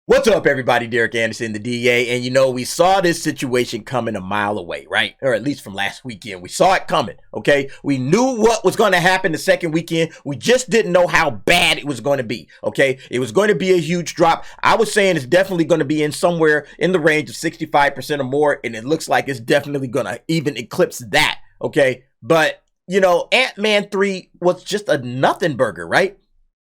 What's up, everybody? Derek Anderson, the DA. And we saw this situation coming a mile away, right? Or at least from last weekend. We saw it coming, okay? We knew what was going to happen the second weekend. We just didn't know how bad it was going to be, okay? It was going to be a huge drop. I was saying it's definitely going to be in somewhere in the range of 65% or more. And it looks like it's definitely going to even eclipse that, okay? But, Ant-Man 3 was just a nothing burger, right?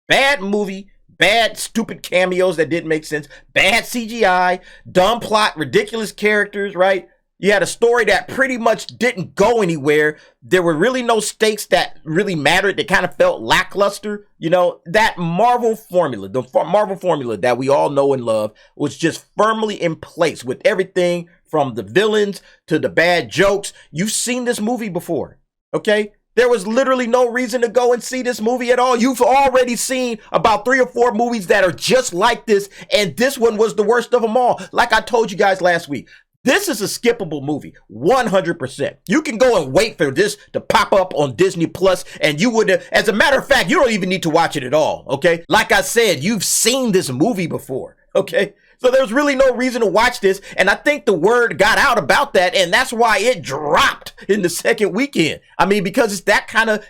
Bad movie. Bad, stupid cameos that didn't make sense. Bad CGI, dumb plot, ridiculous characters, right? You had a story that pretty much didn't go anywhere. There were really no stakes that really mattered. They kind of felt lackluster. That Marvel formula, the Marvel formula that we all know and love, was just firmly in place with everything from the villains to the bad jokes. You've seen this movie before, okay? There was literally no reason to go and see this movie at all. You've already seen about 3 or 4 movies that are just like this, and this one was the worst of them all. Like I told you guys last week, this is a skippable movie, 100%. You can go and wait for this to pop up on Disney Plus, and you would, as a matter of fact, you don't even need to watch it at all, okay? Like I said, you've seen this movie before, okay? So there's really no reason to watch this. And I think the word got out about that. And that's why it dropped in the second weekend. I mean, because it's that kind of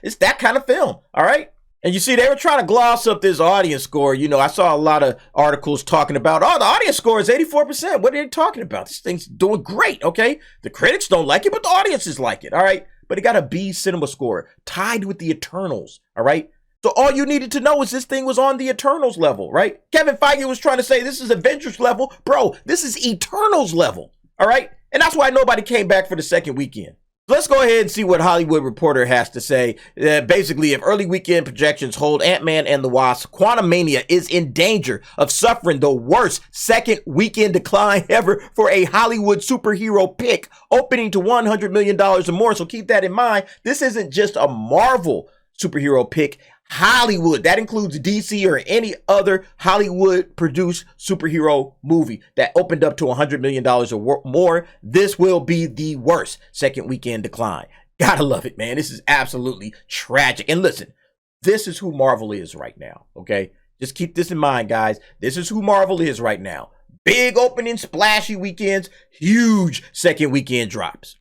film. All right. And you see, they were trying to gloss up this audience score. I saw a lot of articles talking about, the audience score is 84%. What are they talking about? This thing's doing great. Okay. The critics don't like it, but the audiences like it. All right. But it got a B cinema score tied with the Eternals. All right. So all you needed to know is this thing was on the Eternals level, right? Kevin Feige was trying to say this is Avengers level. Bro, this is Eternals level, all right? And that's why nobody came back for the second weekend. So let's go ahead and see what Hollywood Reporter has to say. Basically, if early weekend projections hold, Ant-Man and the Wasp, Quantumania is in danger of suffering the worst second weekend decline ever for a Hollywood superhero pick, opening to $100 million or more. So keep that in mind. This isn't just a Marvel superhero pick. Hollywood, that includes DC or any other Hollywood produced superhero movie that opened up to $100 million or more. This will be the worst second weekend decline. Gotta love it, man. This is absolutely tragic. And listen, this is who Marvel is right now, okay? Just keep this in mind, guys. This is who Marvel is right now. Big opening, splashy weekends, huge second weekend drops.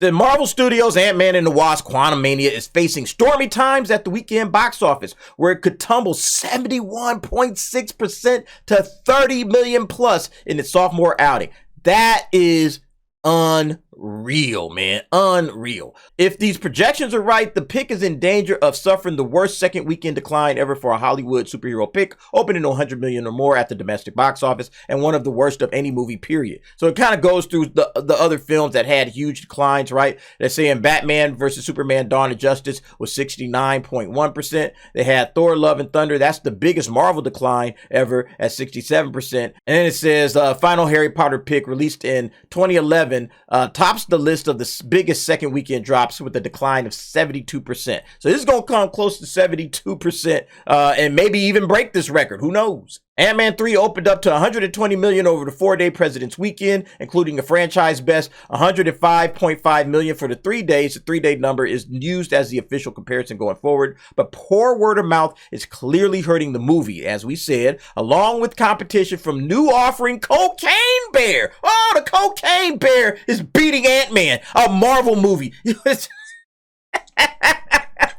The Marvel Studios' Ant-Man and the Wasp Quantumania is facing stormy times at the weekend box office, where it could tumble 71.6% to 30 million plus in its sophomore outing. That is unreal, man. Unreal. If these projections are right, the pick is in danger of suffering the worst second weekend decline ever for a Hollywood superhero pick, opening to 100 million or more at the domestic box office, and one of the worst of any movie, period. So it kind of goes through the other films that had huge declines, right? They're saying Batman versus Superman Dawn of Justice was 69.1%. They had Thor Love and Thunder. That's the biggest Marvel decline ever at 67%. And then it says final Harry Potter pick released in 2011 tops the list of the biggest second weekend drops with a decline of 72%. So this is going to come close to 72% and maybe even break this record. Who knows? Ant-Man 3 opened up to $120 million over the 4-day President's Weekend, including a franchise best $105.5 million for the 3 days. The 3-day number is used as the official comparison going forward, but poor word of mouth is clearly hurting the movie, as we said, along with competition from new offering Cocaine Bear. Oh, the Cocaine Bear is beating Ant-Man, a Marvel movie.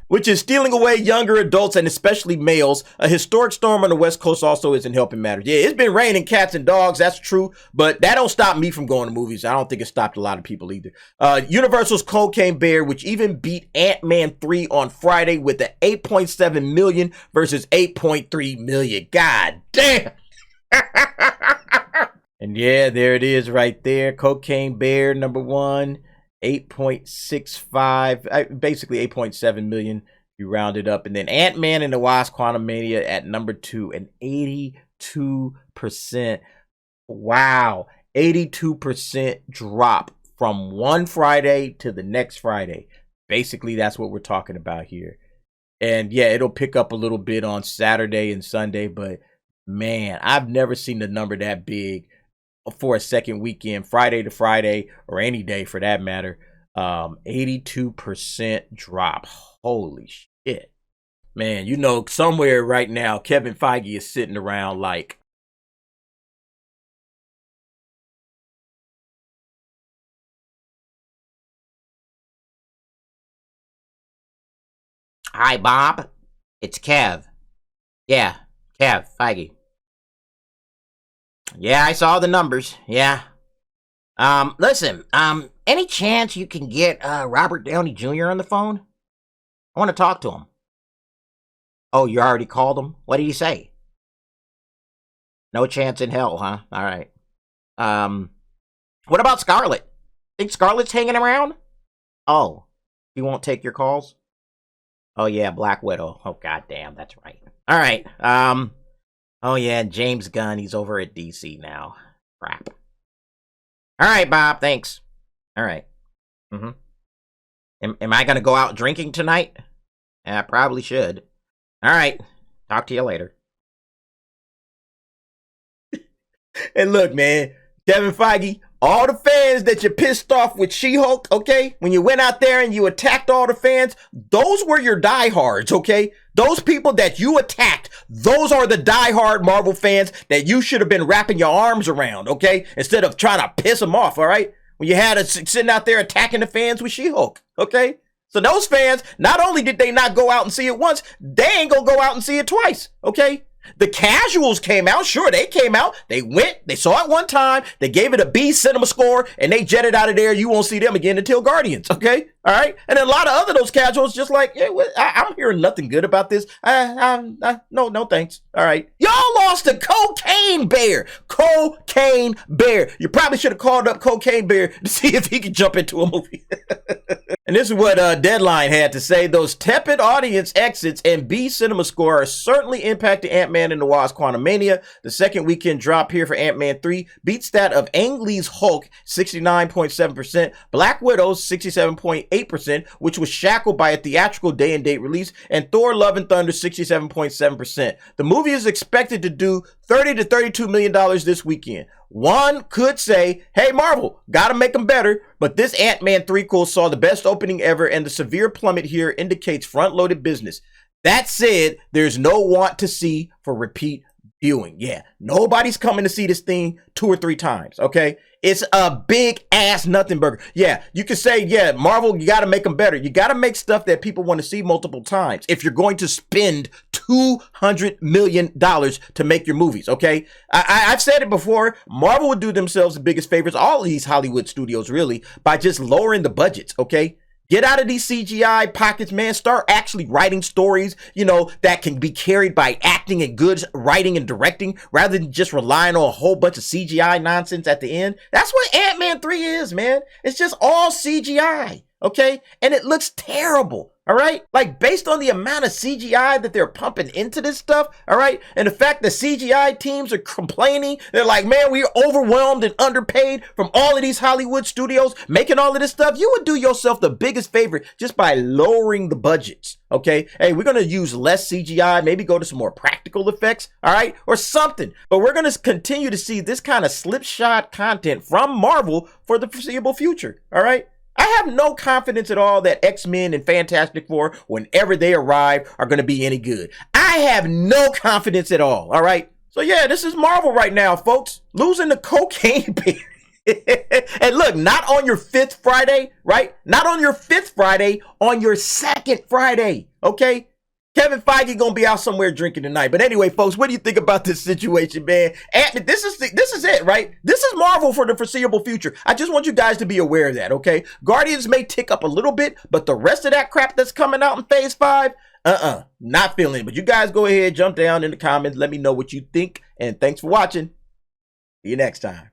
Which is stealing away younger adults and especially males. A historic storm on the West Coast also isn't helping matters. Yeah, it's been raining cats and dogs, that's true, but that don't stop me from going to movies. I don't think it stopped a lot of people either. Universal's Cocaine Bear, which even beat Ant-Man 3 on Friday with the 8.7 million versus 8.3 million. God damn. And yeah, there it is right there. Cocaine Bear, number 1. 8.65, basically 8.7 million, you round it up. And then Ant-Man and the Wasp Quantumania at number 2, and 82%. Wow, 82% drop from one Friday to the next Friday. Basically, that's what we're talking about here. And yeah, it'll pick up a little bit on Saturday and Sunday, but man, I've never seen the number that big for a second weekend, Friday to Friday, or any day for that matter. 82% drop. Holy shit. Man, somewhere right now, Kevin Feige is sitting around like, Hi, Bob. It's Kev. Yeah, Kev, Feige. Yeah, I saw the numbers. Yeah. Listen, any chance you can get, Robert Downey Jr. on the phone? I want to talk to him. Oh, you already called him? What did he say? No chance in hell, huh? Alright. What about Scarlett? Think Scarlett's hanging around? Oh, he won't take your calls? Oh yeah, Black Widow. Oh goddamn, that's right. Alright, oh yeah, James Gunn, he's over at DC now. Crap. Alright, Bob, thanks. Alright. Am I gonna go out drinking tonight? I probably should. Alright, talk to you later. And look, man, Kevin Feige, all the fans that you pissed off with She-Hulk, okay? When you went out there and you attacked all the fans, those were your diehards, okay? Those people that you attacked, those are the diehard Marvel fans that you should have been wrapping your arms around, okay? Instead of trying to piss them off, all right? When you had us sitting out there attacking the fans with She-Hulk, okay? So those fans, not only did they not go out and see it once, they ain't gonna go out and see it twice, okay? The casuals came out. Sure, they came out. They went. They saw it one time. They gave it a B cinema score, and they jetted out of there. You won't see them again until Guardians. Okay, all right. And then a lot of other those casuals just like, yeah, I'm hearing nothing good about this. No, thanks. All right. Y'all lost to Cocaine Bear. Cocaine Bear. You probably should have called up Cocaine Bear to see if he could jump into a movie. And this is what Deadline had to say. Those tepid audience exits and B cinema score are certainly impacting Ant-Man and the Wasp Quantumania. The second weekend drop here for Ant-Man 3 beats that of Ang Lee's Hulk, 69.7%, Black Widow's 67.8%, which was shackled by a theatrical day-and-date release, and Thor Love and Thunder, 67.7%. The movie is expected to do $30 to $32 million this weekend. One could say, hey, Marvel, gotta make them better, but this Ant-Man 3 saw the best opening ever, and the severe plummet here indicates front-loaded business. That said, there's no want to see for repeat viewing. Yeah, nobody's coming to see this thing 2 or 3 times, okay? It's a big ass nothing burger. Yeah, you can say, yeah, Marvel, you got to make them better. You got to make stuff that people want to see multiple times if you're going to spend $200 million to make your movies, okay? I've said it before. Marvel would do themselves the biggest favors, all of these Hollywood studios really, by just lowering the budgets, okay? Get out of these CGI pockets, man. Start actually writing stories, that can be carried by acting and good writing and directing rather than just relying on a whole bunch of CGI nonsense at the end. That's what Ant-Man 3 is, man. It's just all CGI, okay? And it looks terrible. All right, like based on the amount of CGI that they're pumping into this stuff, all right, and the fact that CGI teams are complaining, they're like, man, we're overwhelmed and underpaid from all of these Hollywood studios making all of this stuff. You would do yourself the biggest favor just by lowering the budgets, okay? Hey, we're gonna use less CGI, maybe go to some more practical effects, all right, or something. But we're gonna continue to see this kind of slipshod content from Marvel for the foreseeable future, all right? I have no confidence at all that X-Men and Fantastic Four, whenever they arrive, are going to be any good. I have no confidence at all right? So yeah, this is Marvel right now, folks. Losing the Cocaine Bear. And look, not on your 5th Friday, right? Not on your 5th Friday, on your 2nd Friday, okay? Kevin Feige gonna be out somewhere drinking tonight. But anyway, folks, what do you think about this situation, man? And this is it, right? This is Marvel for the foreseeable future. I just want you guys to be aware of that, okay? Guardians may tick up a little bit, but the rest of that crap that's coming out in Phase 5, not feeling it. But you guys go ahead, jump down in the comments, let me know what you think, and thanks for watching. See you next time.